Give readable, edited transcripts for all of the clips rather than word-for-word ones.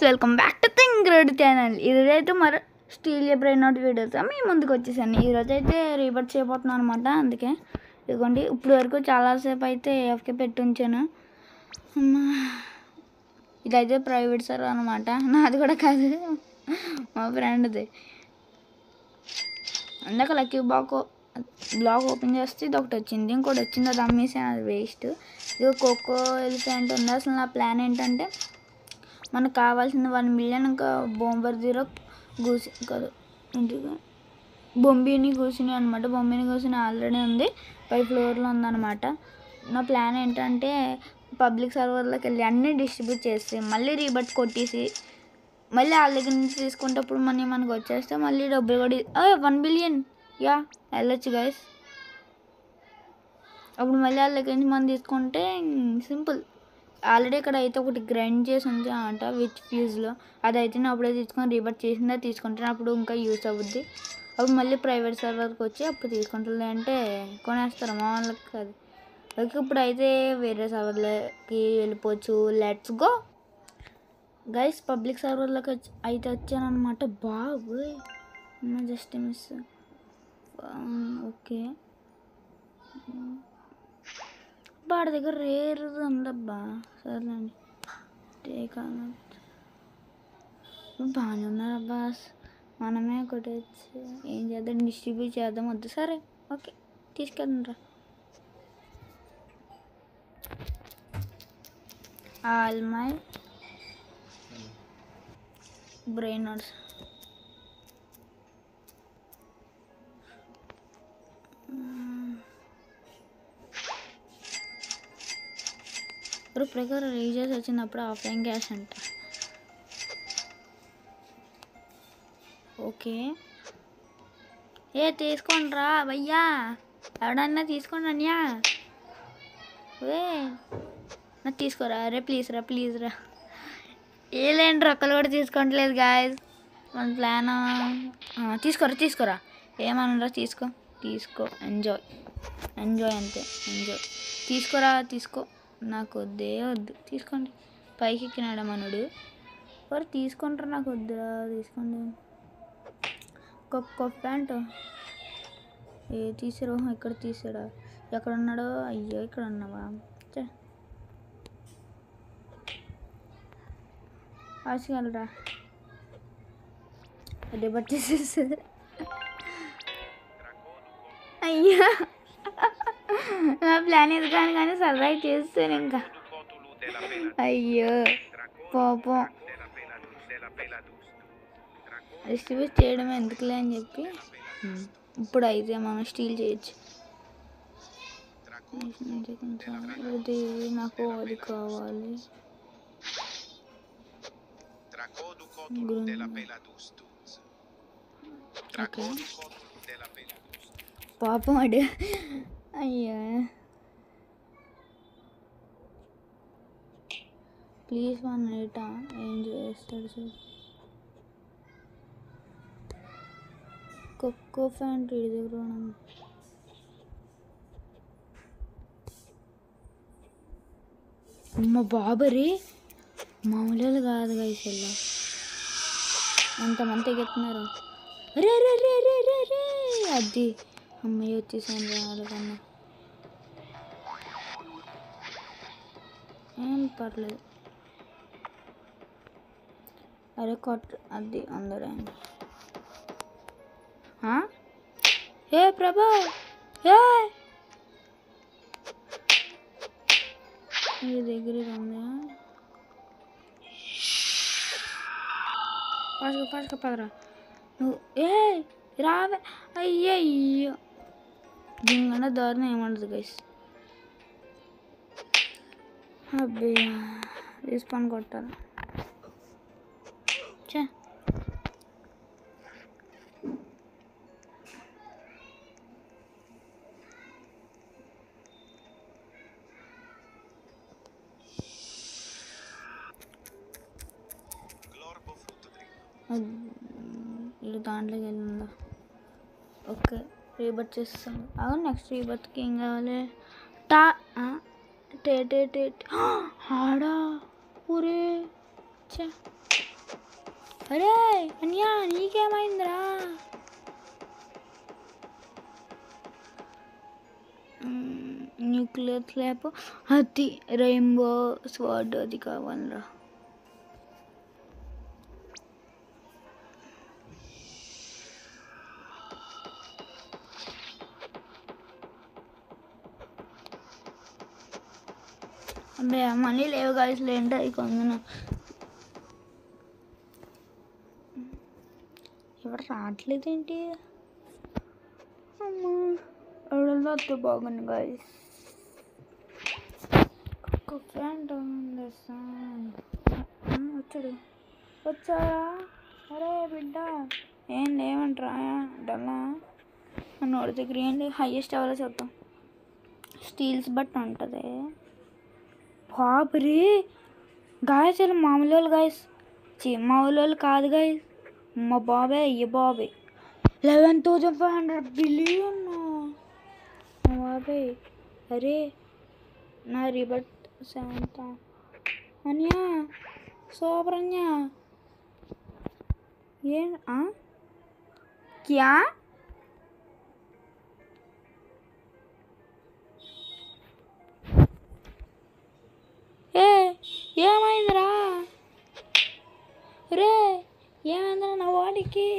Welcome back to think red channel. ఈరోజైతే మరి steel brain out వీడియోతో మీ ముందుకు వచ్చేసాను. ఈరోజు అయితే రీబర్ట్ చేయబోతున్నాను అనమాట. అందుకే ఇదిగోండి, ఇప్పుడు వరకు చాలాసేపు అయితే ఏఎఫ్కే పెట్టి ఉంచాను. ఇదైతే ప్రైవేట్ సర్వర్ అనమాట, నాది కూడా కాదు, మా ఫ్రెండ్ది. అందాక లక్కీ బ్లాక్ ఓపెన్ చేస్తే ఇది ఒకటి వచ్చింది, ఇంకోటి వచ్చింది, అది అమ్మేసాను, అది వేస్ట్. ఇది కోకో ఎలిఫెంట్ ఉంది. అసలు నా ప్లాన్ ఏంటంటే మనకు కావాల్సింది 1 మిలియన్ ఇంకా బొంబర్ జీరో గూసి కాదు ఇంటికి బొంబిని గూసిని అనమాట. బొంబిని గూసిని ఆల్రెడీ ఉంది, 5 ఫ్లోర్లో ఉందన్నమాట. నా ప్లాన్ ఏంటంటే పబ్లిక్ సర్వర్లోకి వెళ్ళి అన్నీ డిస్ట్రిబ్యూట్ చేసి మళ్ళీ రీబర్ట్ కొట్టేసి మళ్ళీ వాళ్ళ దగ్గర నుంచి తీసుకునేటప్పుడు మనకు వచ్చేస్తే మళ్ళీ డబ్బులు కూడా 1 బిలియన్ యా వెళ్ళొచ్చు గైస్. అప్పుడు మళ్ళీ వాళ్ళ దగ్గర నుంచి మనం తీసుకుంటే సింపుల్. ఆల్రెడీ ఇక్కడ అయితే ఒకటి గ్రైండ్ చేసి ఉంది అంట విత్ ఫ్యూజ్లో, అదైతే నేను అప్పుడే తీసుకొని రీబర్ట్ చేసిందే తీసుకుంటాను. అప్పుడు ఇంకా యూస్ అవుద్ది. అప్పుడు మళ్ళీ ప్రైవేట్ సర్వర్కి వచ్చి అప్పుడు తీసుకుంటుంది అంటే కొనేస్తారు మా వాళ్ళకి కాదు. ఓకే, ఇప్పుడు అయితే వేరే సర్వర్లోకి వెళ్ళిపోవచ్చు. Let's go guys. పబ్లిక్ సర్వర్లోకి అయితే వచ్చాను అనమాట. బాబు జస్ట్ మిస్. ఓకే, వాడి దగ్గర రేరు ఉందబ్బా. సరేనండి, టేక్ బాగానే ఉన్నారబ్బా. మనమే కొట్టేసి ఏం చేద్దాం, డిస్ట్రిబ్యూట్ చేద్దాం. వద్దు, సరే ఓకే తీసుకెళ్ళండి. ఆల్ మై బ్రెయినర్స్ ప్రకారం రీజర్స్ వచ్చినప్పుడు ఆఫ్లైన్ క్యాష్ అంట. ఓకే, తీసుకోండి రా భయ్యా, ఎవడన్నా తీసుకోండి అన్యా. నాకు తీసుకోరా రే, ప్లీజ్ రా. ఏలేండి రొక్కలు కూడా తీసుకోవట్లేదు గాయస్. మన ప్లాన్ తీసుకోరా ఏమనరా, తీసుకో ఎంజాయ్ అంతే, ఎంజాయ్. తీసుకో, నాకు వద్దు, తీసుకోండి. పైకి ఎక్కినాడా మనడు, వారు తీసుకుంటారు, నాకు వద్దురా, తీసుకోండి. ఒక్క ప్యాంట్ తీసారు, ఇక్కడ తీసాడా, ఎక్కడ ఉన్నాడో, అయ్యో ఇక్కడ ఉన్నావా, ఆశగలరా అదే పట్టేసేస్తుంది. అయ్యా నా ప్లాన్ ఇది కానీ సరదా చేస్తాను ఇంకా. అయ్యో పాపం, డిస్ట్రిబ్యూట్ చేయడం ఎందుకులే అని చెప్పి ఇప్పుడు అయితే మనం స్టీల్ చేయొచ్చు. ఇది నాకు అది కావాలి. ఓకే పాపం అడు, అయ్యా ప్లీజ్ 1 మినిట్. ఏం చేస్తాడు సార్? కొక్కో ఫ్యాంట్ వీడి దగ్గర అమ్మ బాబరి, మామూలు కాదు గైస్. ఇలా ఎంతమంది ఎగుతున్నారు, రే అది అమ్మాయి వచ్చేసాను వాళ్ళకన్నా. ఏం పర్లేదు, అరే కొట్ట అది అందరూ. ఏ ప్రభా, మీ దగ్గర ఉందా? ఫాస్ట్గా పదరా నువ్వు. రావే, అయ్యో దీనికన్నా దారుణం ఏమండదు గైస్. అబ్బయ్యా రిస్పాన్ కొట్టాలి. ఇది దాంట్లోకి వెళ్ళిందా? ఓకే, రీబర్త్ చేస్తాను. అవును, నెక్స్ట్ రీబర్త్కి ఏం కావాలి? ఆడా ఊరే అరే అన్యా నీకేమైందిరా? న్యూక్లియర్ స్లాబ్ అది రెయిన్బో స్వాడ్ అది కావాలరా. అబ్బే మనీ లేవు గాయస్, లేంటే అది కొందన ఎవరు రావట్లేదేంటి? అమ్మా ఎవడో వస్తే బాగుంది గాయస్. ఫ్రెండ్ వచ్చారా? అరే బిడ్డ ఏం లేవంటరా డల్లా నోడి దగ్గర ఏంటి హైయెస్ట్ ఎవరో చెప్తాం. స్టీల్స్ బట్టి ఉంటుంది. బాబరీ గాయస్, ఇలా మామూలు వాళ్ళు గాయస్, మామూలు వాళ్ళు కాదు గాయస్, మా బాబే అయ్య బాబే 11,500 బిలియన్ మా బాబే. అరే నా రిబట్ శాంత అన్యా సూపర్ అన్యా ఏ క్యా ఏమైందిరా? రే ఏమైందిరా నా వాడికి?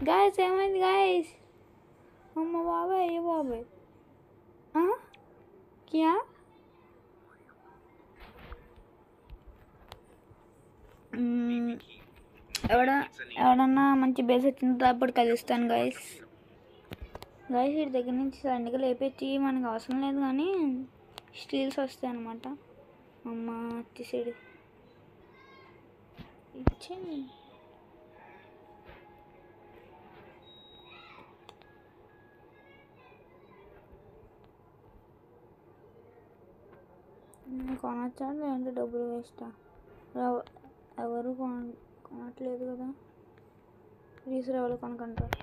గాయస్ ఏమైంది గాయస్? అమ్మ బాబాయ్ అయ్య బాబాయ్ క్యా ఎవడన్నా మంచి బేస్ వచ్చిందో అప్పుడు కలుస్తాను గాయస్. గాయస్ వీటి దగ్గర నుంచి సడన్గా లేపేసి మనకు అవసరం లేదు కానీ స్టీల్స్ వస్తాయి అన్నమాట. అమ్మ వచ్చేసాడు ఇచ్చేయండి. కొనొచ్చా లేదంటే డబ్బులు వేస్టా? ఎవరు కొనట్లేదు కదా, రీసర్ ఎవరు కొనకంటారు.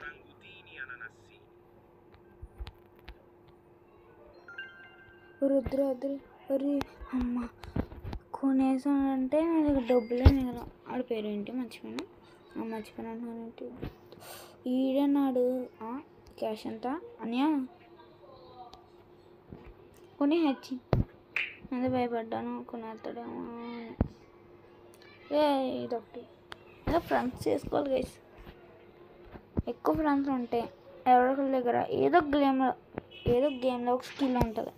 రుద్ర అరే అమ్మ కొనేసానంటే నా దగ్గర డబ్బులే నేను ఆడ పేరు ఏంటి మర్చిపోయాను అంటున్నానంటే ఈడన్నాడు. క్యాష్ ఎంత అన్యా కొని హచ్చి అదే భయపడ్డాను కొనేస్తాడేమో. ఇదొకటి ఏదో ఫ్రెండ్స్ చేసుకోవాలి గైస్. ఎక్కువ ఫ్రెండ్స్ ఉంటే ఎవరొకరి దగ్గర ఏదో గేమ్లో ఒక స్కిల్ ఉంటుంది.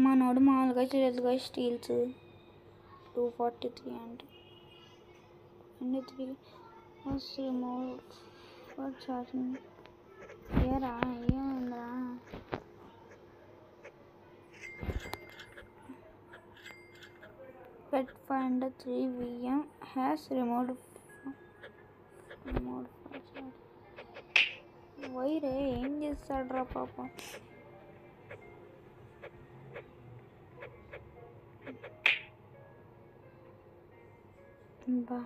మనోడు మామూలుగా చేయదుగా స్టీల్స్ 243 అంటే 23 మోర్ ఫర్ ఛార్జింగ్. ఏరా ఏమైందిరా? Pet Finder 3 VM has removed for charging. వైరే ఏం చేస్తాడ్రా పాపం. బా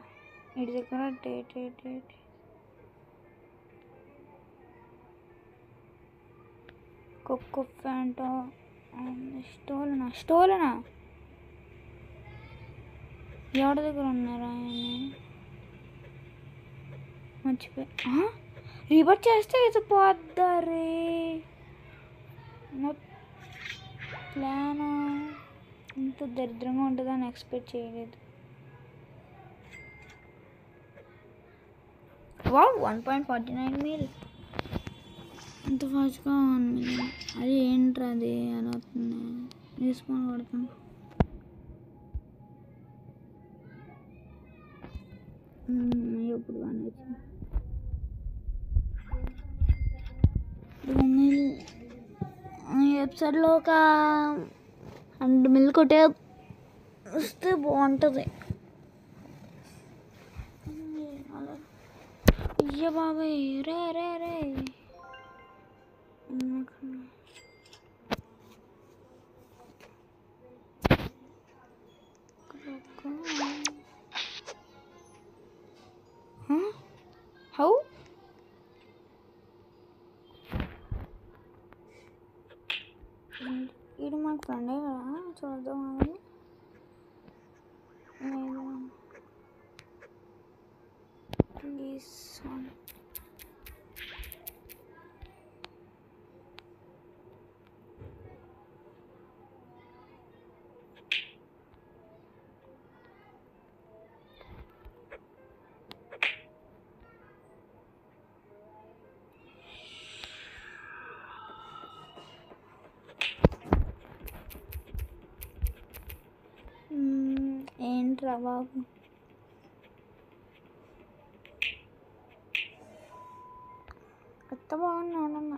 ఇటు దగ్గర డేట్ కొక్కో ఫ్యాంటో స్టోలనా ఎవరి దగ్గర ఉన్నారా? మర్చిపోయి రివర్ట్ చేస్తే ఇది పోద్దారే. నా ప్లాన్ ఇంత దరిద్రంగా ఉంటుందని ఎక్స్పెక్ట్ చేయలేదు. వావ్ 1.49 మీల్ అంత ఫాస్ట్గా 1 మిలియన్. అది ఏంట్రా అది అని అవుతుంది. రెస్పాన్స్ కొడతాం. ఇప్పుడు ఈ ఎపిసోడ్లో ఒక 100 మిల్ కొట్టే వస్తే బాగుంటుంది. అయ్య బాబాయ్ రే హౌ ఇది మాకు ఫ్రెండే కదా చూద్దాం. this one. ఏంట్రా బాబు, కొత్త బాగున్నాడన్న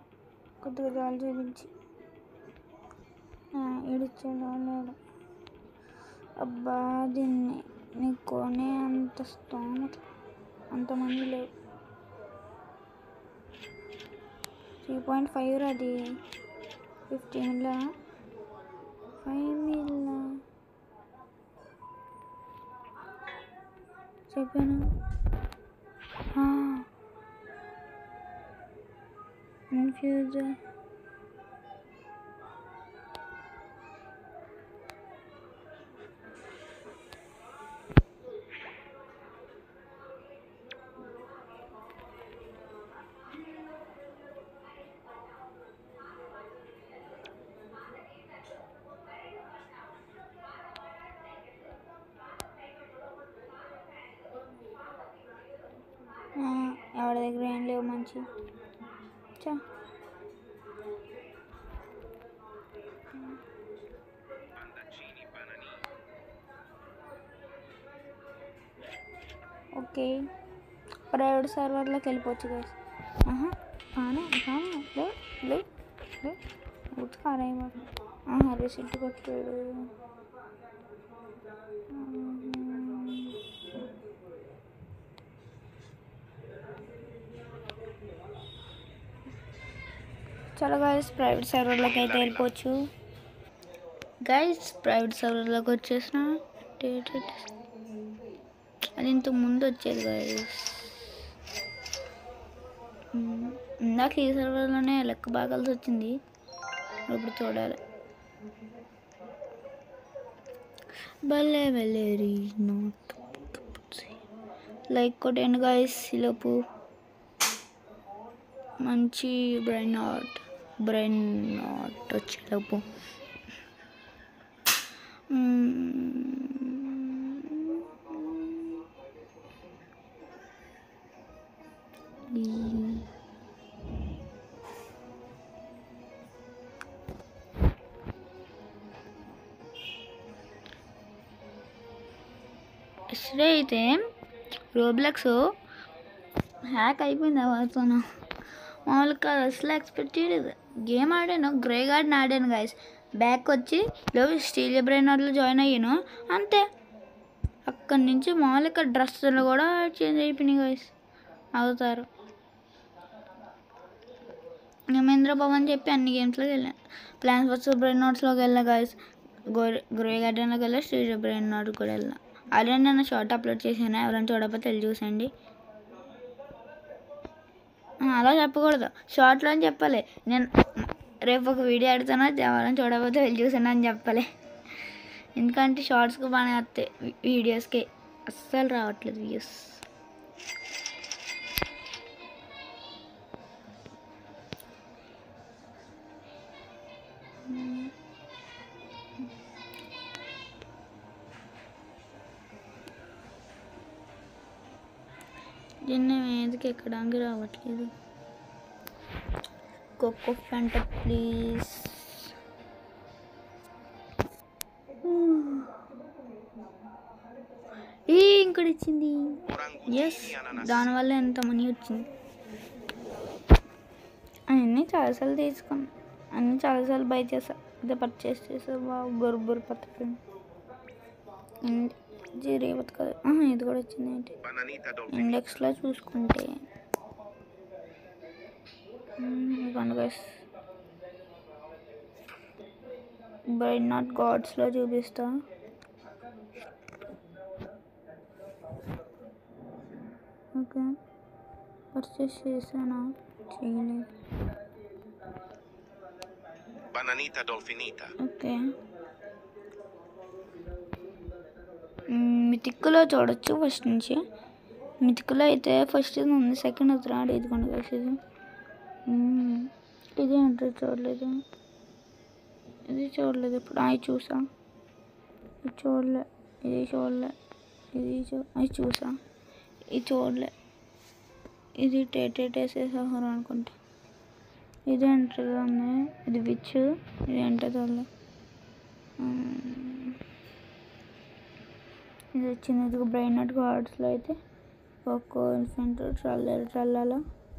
కొద్దిగా జాలి చూపించి ఇడిచాడు లేడు. అబ్బా దీన్ని నీకు కొనే అంత స్తోమత అంతమంది లేవు. 3.5 అది 50 మిల్లా 5 మిల్లా చెప్పాను. ఇన్ఫ్యూజర్ ఎవరి దగ్గర ఏం లేవు మంచి. ఓకే, ప్రైవేట్ సర్వర్లోకి వెళ్ళిపోవచ్చు గైస్. ఉతుకారేమో రిసిట్ కొట్టాడు. చలో గైస్, ప్రైవేట్ సర్వర్లోకి అయితే వెళ్ళిపోవచ్చు. గైస్ ప్రైవేట్ సర్వర్లోకి వచ్చేసిన. అది ఇంత ముందు వచ్చేది గైస్. ఇందాక ఈ సర్వర్లోనే లెక్క బాగాల్సి వచ్చింది, ఇప్పుడు చూడాలి. భలే వెలేరీ నాట్ లైక్ కొట్టండి గైస్. ఈలోపు మంచి బ్రెయిన్ నాట్ వచ్చేలోపు అసలు అయితే రోబ్లాక్స్ హ్యాక్ అయిపోయింది వాడుతున్నా. మామూలుగా అసలు ఎక్స్పెక్ట్ చేయలేదు. గేమ్ ఆడాను, గ్రే గార్డెన్ ఆడాను గైస్. బ్యాక్ వచ్చి స్టీల్ బ్రెయిన్ నాట్లో జాయిన్ అయ్యాను అంతే. అక్కడి నుంచి మామూలుగా డ్రెస్సులు కూడా చేంజ్ అయిపోయినాయి గైస్. అవుతారు మహేంద్ర భవన్ చెప్పి అన్ని గేమ్స్లోకి వెళ్ళాను. ప్లాన్స్ వర్సెస్ బ్రెయిన్ నాట్స్లోకి వెళ్ళా గైస్. గ్రే గార్డెన్లోకి వెళ్ళా, స్టీల్ బ్రెయిన్ నాట్ కూడా వెళ్ళా. అదే నేను షార్ట్ అప్లోడ్ చేశాను, ఎవరైనా చూడకపోతే వెళ్ళి చూసండి. అలా చెప్పకూడదు, షార్ట్లో అని చెప్పాలి. నేను రేపు ఒక వీడియో ఆడుతున్నా, ఎవరైనా చూడకపోతే వెళ్ళి చూసాను అని చెప్పాలి. ఎందుకంటే షార్ట్స్కి బాగానే వస్తాయి, వీడియోస్కి అస్సలు రావట్లేదు వ్యూస్. దీన్ని మీదకి ఎక్కడానికి రావట్లేదు. Coco Fanta please. ఇంకోటి ఇచ్చింది. ఎస్, దానివల్ల ఎంత మనీ వచ్చింది. అన్నీ చాలాసార్లు తీసుకున్నాను, అన్నీ చాలాసార్లు బై చేసా, అదే పర్చేస్ చేసా. బాగా బొరు పట్టుకుని జీరేవత్ కదా. ఇది కూడా వచ్చింది ఏంటి ఇండెక్స్లో చూసుకుంటే. బ్రెయిన్ నాట్ గాడ్స్లో చూపిస్తా. ఓకే, పర్చేస్ చేసానా, చేయలేదు. ఓకే, మితిక్కులో చూడొచ్చు ఫస్ట్ నుంచి. మితికులో అయితే ఫస్ట్ ఇది ఉంది, సెకండ్ అది రాడు. ఇదిగోండి గైస్ ఇది. ఇది అంటే చూడలేదు, ఇది చూడలేదు ఇప్పుడు. అవి చూసా, ఇది చూడలే, ఇది చూడలే, అది చూసా, ఇది చూడలే. ఇది టేసేసారు అనుకుంటా. ఇది ఎంట్రీగా ఉంది, ఇది విచ్, ఇది అంటే చూడలే. ఇది వచ్చింది, ఇది బ్రెయిన్ నట్ గార్డ్స్లో అయితే కోకో ఎలిఫెంట్ ట్రల్లాల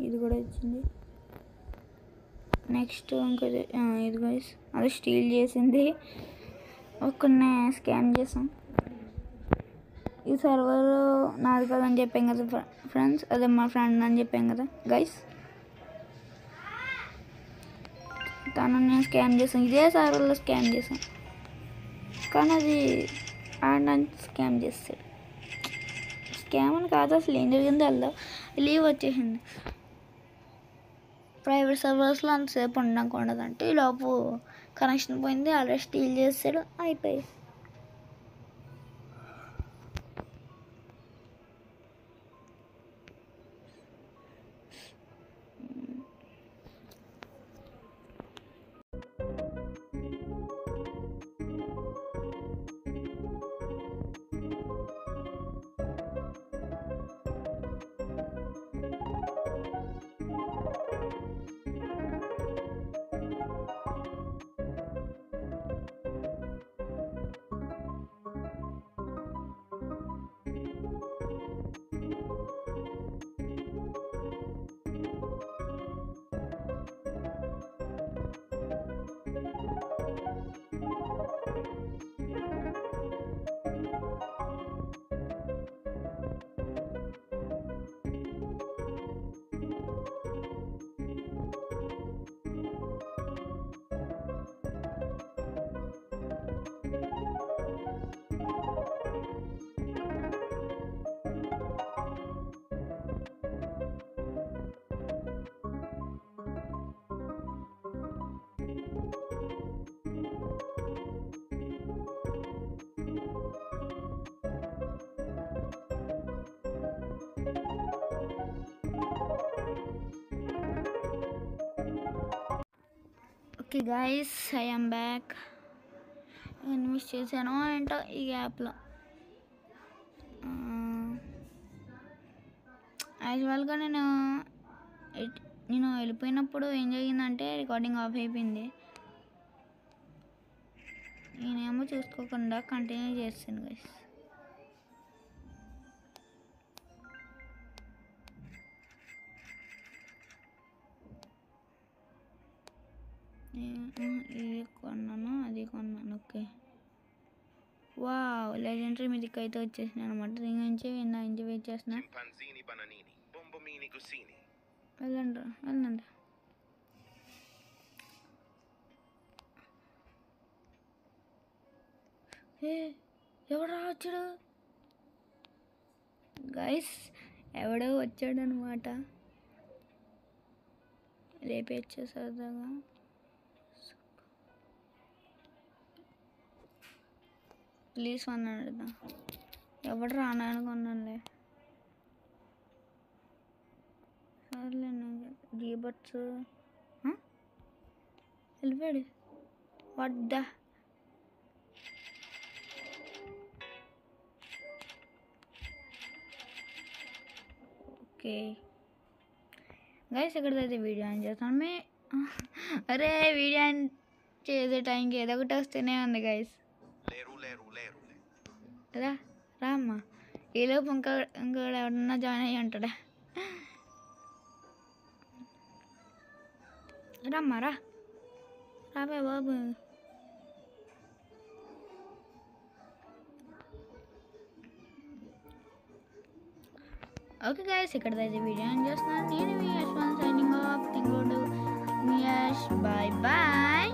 ఇది కూడా వచ్చింది. నెక్స్ట్ ఇంకా ఇది గైస్, అది స్టీల్ చేసింది, ఒక్కనే స్కామ్ చేసాం. ఈ సర్వర్ నాది కదని చెప్పాం కదా ఫ్రెండ్స్, అదే మా ఫ్రెండ్ అని చెప్పాం కదా గైస్, తను నేను స్కామ్ చేసాను. ఇదే సర్వర్లో స్కామ్ చేసాను, కానీ అది ఆడడానికి స్కామ్ చేస్తాడు. స్కామ్ అని కాదు, అసలు ఏం జరిగిందో అలా లీవ్ వచ్చేసింది. ప్రైవేట్ సర్వర్స్లో అంతసేపు ఉండడానికి ఉండదంటే ఈ లోపు కనెక్షన్ పోయింది, ఆల్రెడీ స్టీల్ చేస్తాడు, అయిపోయి. Okay guys, I am back. నేను మిస్ చేశాను ఏంటో ఈ యాప్లో. యాజువల్గా నేను వెళ్ళిపోయినప్పుడు ఏం జరిగిందంటే రికార్డింగ్ ఆఫ్ అయిపోయింది. నేనేమో చూసుకోకుండా కంటిన్యూ చేస్తాను గైస్. ఇది కొన్నాను, అది కొన్నాను. ఓకే, వావ్, లెజెండరీ మీదకి అయితే వచ్చేసినాయి అనమాట. దీని నుంచి వెయిట్ చేస్తున్నా. వెళ్ళండి వెళ్ళండి. ఎవడో వచ్చాడు గైస్, ఎవడో వచ్చాడు అనమాట. రేపే వచ్చేసరిదాగా ప్లీజ్ అన్నాడు. ఎవడు రాననుకున్నానులే. సర్లే, రీబర్డ్స్ వెళ్ళిపోయాడు. వాట్ ద ఓకే గైస్, ఎక్కడికైతే వీడియో ఆన్ చేస్తాను. అరే వీడియో ఆన్ చేసే టైంకి ఏదో ఒకటి వస్తూనే ఉంది గైస్. రా అమ్మా, ఈలోపు ఇంకోటి ఎవరన్నా జాయిన్ అయ్యి ఉంటాడా. రమ్మా రాబే బాబు. ఓకే గైస్, ఇక్కడైతే వీడియో ఆన్ చేస్తున్నాను. నేను మీ యశ్వంత్ సైనింగ్ ఆఫ్. థింక్ మీ యష్, బాయ్ బాయ్.